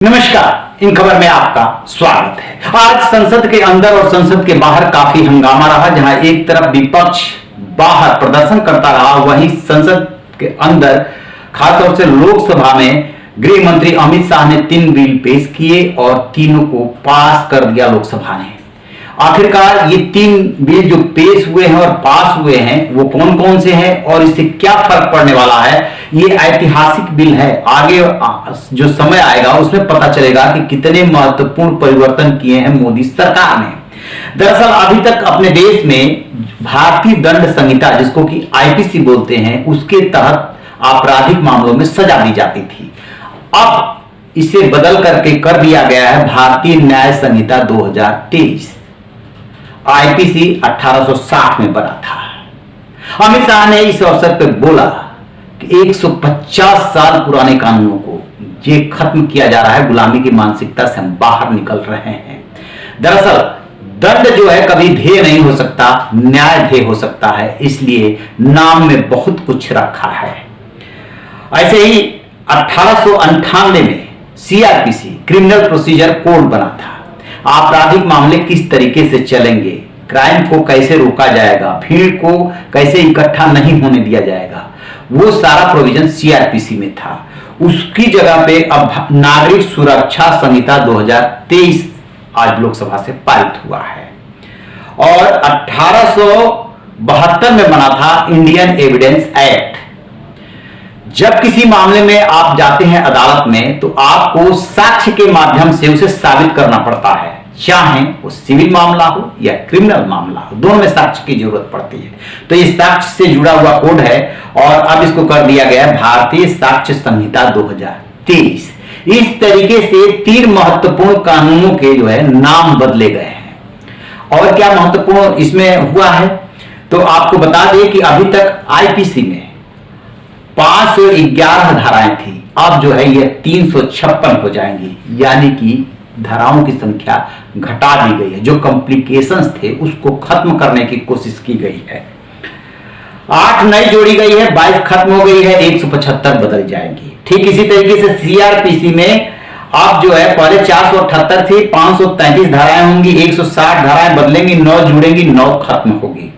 नमस्कार, इन खबर में आपका स्वागत है। आज संसद के अंदर और संसद के बाहर काफी हंगामा रहा, जहां एक तरफ विपक्ष बाहर प्रदर्शन करता रहा, वहीं संसद के अंदर खासतौर से लोकसभा में गृह मंत्री अमित शाह ने 3 बिल पेश किए और तीनों को पास कर दिया लोकसभा ने। आखिरकार ये 3 बिल जो पेश हुए हैं और पास हुए हैं वो कौन कौन से हैं और इससे क्या फर्क पड़ने वाला है, ये ऐतिहासिक बिल है। आगे जो समय आएगा उसमें पता चलेगा कि कितने महत्वपूर्ण परिवर्तन किए हैं मोदी सरकार ने। दरअसल अभी तक अपने देश में भारतीय दंड संहिता, जिसको कि आईपीसी बोलते हैं, उसके तहत आपराधिक मामलों में सजा दी जाती थी। अब इसे बदल करके कर दिया गया है भारतीय न्याय संहिता 2023। आईपीसी 1860 में बना था। अमित शाह ने इस अवसर पर बोला कि 150 साल पुराने कानूनों को ये खत्म किया जा रहा है, गुलामी की मानसिकता से हम बाहर निकल रहे हैं। दरअसल दंड जो है कभी ध्येय नहीं हो सकता, न्याय ध्येय हो सकता है, इसलिए नाम में बहुत कुछ रखा है। ऐसे ही 1898 में सीआरपीसी क्रिमिनल प्रोसीजर कोड बना था। आपराधिक मामले किस तरीके से चलेंगे, क्राइम को कैसे रोका जाएगा, भीड़ को कैसे इकट्ठा नहीं होने दिया जाएगा, वो सारा प्रोविजन सीआरपीसी में था। उसकी जगह पे अब नागरिक सुरक्षा संहिता 2023 आज लोकसभा से पारित हुआ है। और 1872 में बना था इंडियन एविडेंस एक्ट। जब किसी मामले में आप जाते हैं अदालत में, तो आपको साक्ष्य के माध्यम से उसे साबित करना पड़ता है, चाहे वो सिविल मामला हो या क्रिमिनल मामला हो, दोनों में साक्ष्य की जरूरत पड़ती है। तो ये साक्ष्य से जुड़ा हुआ कोड है और अब इसको कर दिया गया है भारतीय साक्ष्य संहिता 2023। इस तरीके से 3 महत्वपूर्ण कानूनों के जो है नाम बदले गए हैं। और क्या महत्वपूर्ण इसमें हुआ है, तो आपको बता दें कि अभी तक आईपीसी में 511 धाराएं थी, अब जो है ये 356 हो जाएंगी, यानी कि धाराओं की संख्या घटा दी गई है। जो कॉम्प्लिकेशंस थे उसको खत्म करने की कोशिश की गई है। 8 नई जोड़ी गई है, 22 खत्म हो गई है, 175 बदल जाएंगी। ठीक इसी तरीके से सीआरपीसी में अब जो है पहले 478 थी, 533 धाराएं होंगी, 160 धाराएं बदलेंगी, 9 जुड़ेंगी, 9 खत्म होगी।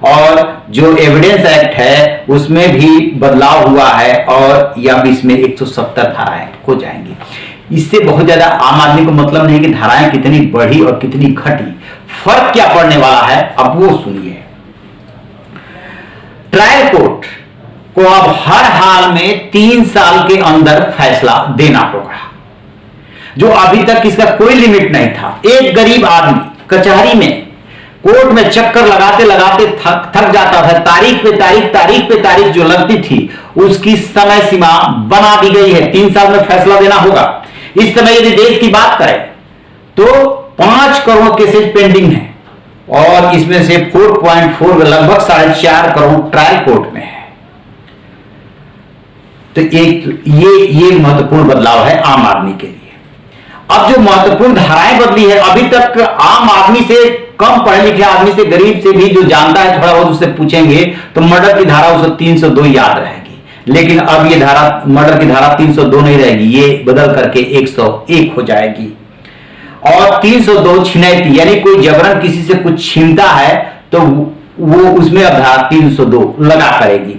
और जो एविडेंस एक्ट है उसमें भी बदलाव हुआ है और या भी इसमें 170 धाराएं हो जाएंगी। इससे बहुत ज्यादा आम आदमी को मतलब नहीं कि धाराएं कितनी बढ़ी और कितनी घटी, फर्क क्या पड़ने वाला है अब वो सुनिए। ट्रायल कोर्ट को अब हर हाल में 3 साल के अंदर फैसला देना होगा, जो अभी तक इसका कोई लिमिट नहीं था। एक गरीब आदमी कचहरी में कोर्ट में चक्कर लगाते लगाते थक जाता था। तारीख पे तारीख जो लगती थी उसकी समय सीमा बना दी गई है, 3 साल में फैसला देना होगा। इस समय यदि देश की बात करें तो 5 करोड़ केसेज पेंडिंग है और इसमें से 4.4 लगभग 4.5 करोड़ ट्रायल कोर्ट में है। तो एक ये महत्वपूर्ण बदलाव है आम आदमी के लिए। अब जो महत्वपूर्ण धाराएं बदली है, अभी तक आम आदमी से, कम पढ़े लिखे आदमी से, गरीब से भी जो जानता है थोड़ा बहुत उससे पूछेंगे तो मर्डर की धारा उसे 302 याद रहेगी। लेकिन अब ये धारा, मर्डर की धारा 302 नहीं रहेगी, ये बदल करके 101 हो जाएगी। और 302 छिनैती, यानी कोई जबरन किसी से कुछ छीनता है तो वो उसमें अब धारा 302 लगा करेगी।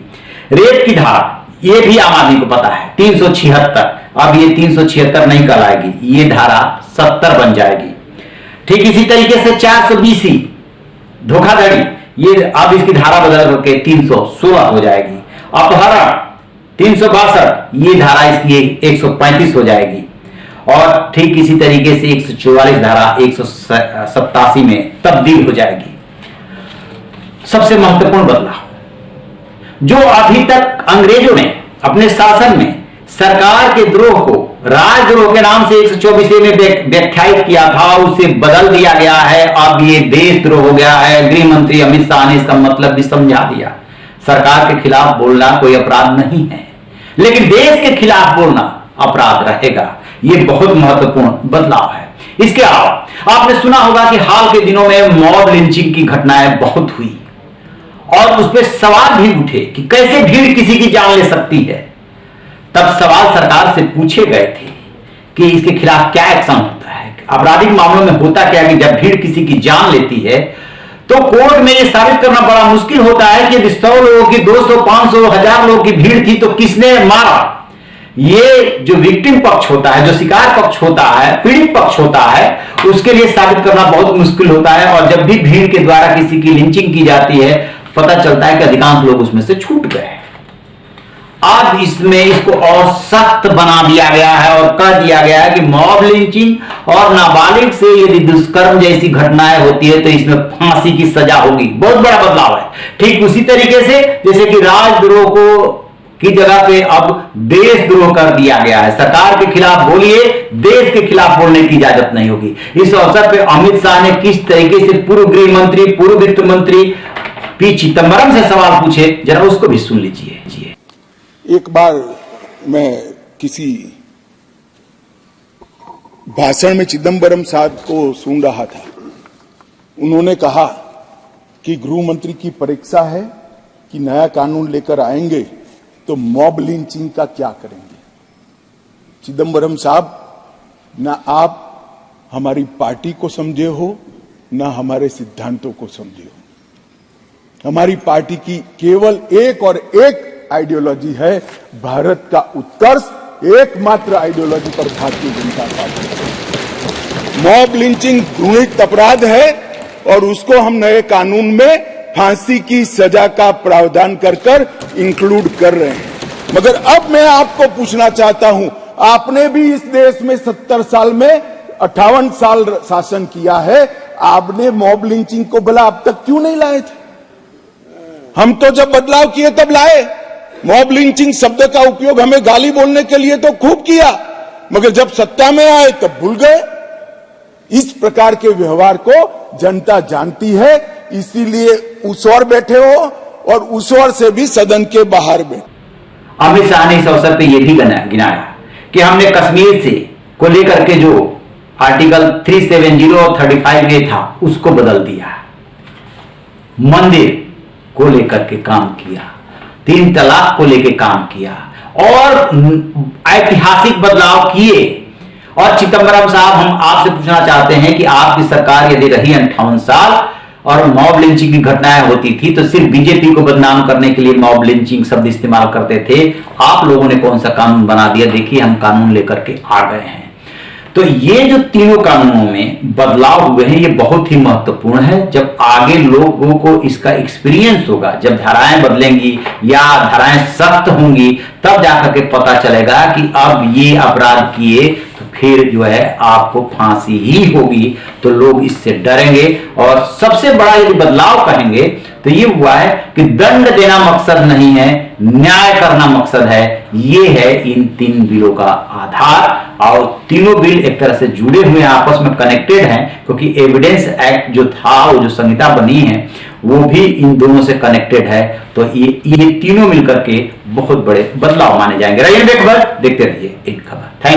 रेप की धारा, ये भी आम आदमी को पता है, 376, अब ये 376 नहीं कहलाएगी, ये धारा 70 बन जाएगी। ठीक इसी तरीके से 420 धोखाधड़ी, ये अब इसकी धारा बदल करके 316 हो जाएगी। अपहरण 362, ये धारा इसकी 135 हो जाएगी। और ठीक इसी तरीके से 144 धारा 187 में तब्दील हो जाएगी। सबसे महत्वपूर्ण बदलाव, जो अभी तक अंग्रेजों ने अपने शासन में सरकार के द्रोह को राजद्रोह के नाम से 124 में व्याख्यायित किया था, उसे बदल दिया गया है। अब ये देशद्रोह हो गया है। गृह मंत्री अमित शाह ने इसका मतलब भी समझा दिया। सरकार के खिलाफ बोलना कोई अपराध नहीं है, लेकिन देश के खिलाफ बोलना अपराध रहेगा। ये बहुत महत्वपूर्ण बदलाव है। इसके अलावा आपने सुना होगा कि हाल के दिनों में मॉब लिंचिंग की घटनाएं बहुत हुई और उस पर सवाल भी उठे कि कैसे भीड़ किसी की जान ले सकती है। तब सवाल सरकार से पूछे गए थे कि इसके खिलाफ क्या एक्शन होता है। आपराधिक मामलों में होता क्या कि जब भीड़ किसी की जान लेती है तो कोर्ट में यह साबित करना बड़ा मुश्किल होता है कि 100 लोगों की, 200, 500, 1000 लोगों की भीड़ थी तो किसने मारा। ये जो विक्टिम पक्ष होता है, जो शिकार पक्ष होता है, पीड़ित पक्ष होता है, उसके लिए साबित करना बहुत मुश्किल होता है। और जब भी भीड़ के द्वारा किसी की लिंचिंग की जाती है, पता चलता है कि अधिकांश लोग उसमें से छूट गए। आज इसमें इसको और सख्त बना दिया गया है और कह दिया गया है कि मॉब लिंचिंग और नाबालिग से यदि दुष्कर्म जैसी घटनाएं होती है तो इसमें फांसी की सजा होगी। बहुत बड़ा बदलाव है। ठीक उसी तरीके से जैसे कि राजद्रोह को की जगह पे अब देशद्रोह कर दिया गया है। सरकार के खिलाफ बोलिए, देश के खिलाफ बोलने की इजाजत नहीं होगी। इस अवसर पे अमित शाह ने किस तरीके से पूर्व गृह मंत्री, पूर्व वित्त मंत्री पी चिदंबरम से सवाल पूछे, जरा उसको भी सुन लीजिए। एक बार मैं किसी भाषण में चिदंबरम साहब को सुन रहा था। उन्होंने कहा कि गृह मंत्री की परीक्षा है कि नया कानून लेकर आएंगे तो मॉब लिंचिंग का क्या करेंगे। चिदंबरम साहब, ना आप हमारी पार्टी को समझे हो, ना हमारे सिद्धांतों को समझे हो। हमारी पार्टी की केवल एक और एक आइडियोलॉजी है, भारत का उत्कर्ष। एकमात्र आइडियोलॉजी पर Bharatiya Janata party. Mob lynching घृणित अपराध है और उसको हम नए कानून में फांसी की सजा का प्रावधान कर इंक्लूड कर रहे हैं। मगर अब मैं आपको पूछना चाहता हूं, आपने भी इस देश में 70 साल में 58 साल शासन किया है, आपने मॉब लिंचिंग को भला अब तक क्यों नहीं लाए थे? हम तो जब बदलाव किए तब लाए। मॉब लिंचिंग शब्द का उपयोग हमें गाली बोलने के लिए तो खूब किया, मगर जब सत्ता में आए तब भूल गए। इस प्रकार के व्यवहार को जनता जानती है, इसीलिए उस ओर बैठे हो और उस ओर से भी सदन के बाहर बैठे। अमित शाह ने इस अवसर पर यह भी गिनाया कि हमने कश्मीर से को लेकर के जो आर्टिकल 370 और 35A था उसको बदल दिया, मंदिर को लेकर के काम किया, 3 तलाक को लेकर काम किया और ऐतिहासिक बदलाव किए। और चिदंबरम साहब, हम आपसे पूछना चाहते हैं कि आपकी सरकार यदि रही 58 साल और मॉब लिंचिंग की घटनाएं होती थी तो सिर्फ बीजेपी को बदनाम करने के लिए मॉब लिंचिंग शब्द इस्तेमाल करते थे, आप लोगों ने कौन सा कानून बना दिया? देखिए, हम कानून लेकर के आ गए हैं। तो ये जो तीनों कानूनों में बदलाव हुए हैं ये बहुत ही महत्वपूर्ण है। जब आगे लोगों को इसका एक्सपीरियंस होगा, जब धाराएं बदलेंगी या धाराएं सख्त होंगी, तब जाकर के पता चलेगा कि अब ये अपराध किए तो फिर जो है आपको फांसी ही होगी। तो लोग इससे डरेंगे। और सबसे बड़ा यदि बदलाव कहेंगे तो ये हुआ है कि दंड देना मकसद नहीं है, न्याय करना मकसद है। ये है इन 3 बिलों का आधार। और तीनों बिल एक तरह से जुड़े हुए हैं, आपस में कनेक्टेड हैं, क्योंकि एविडेंस एक्ट जो था, वो जो संहिता बनी है, वो भी इन दोनों से कनेक्टेड है। तो ये तीनों मिलकर के बहुत बड़े बदलाव माने जाएंगे। रहिए बेखबर, देखते रहिए इन खबर। थैंक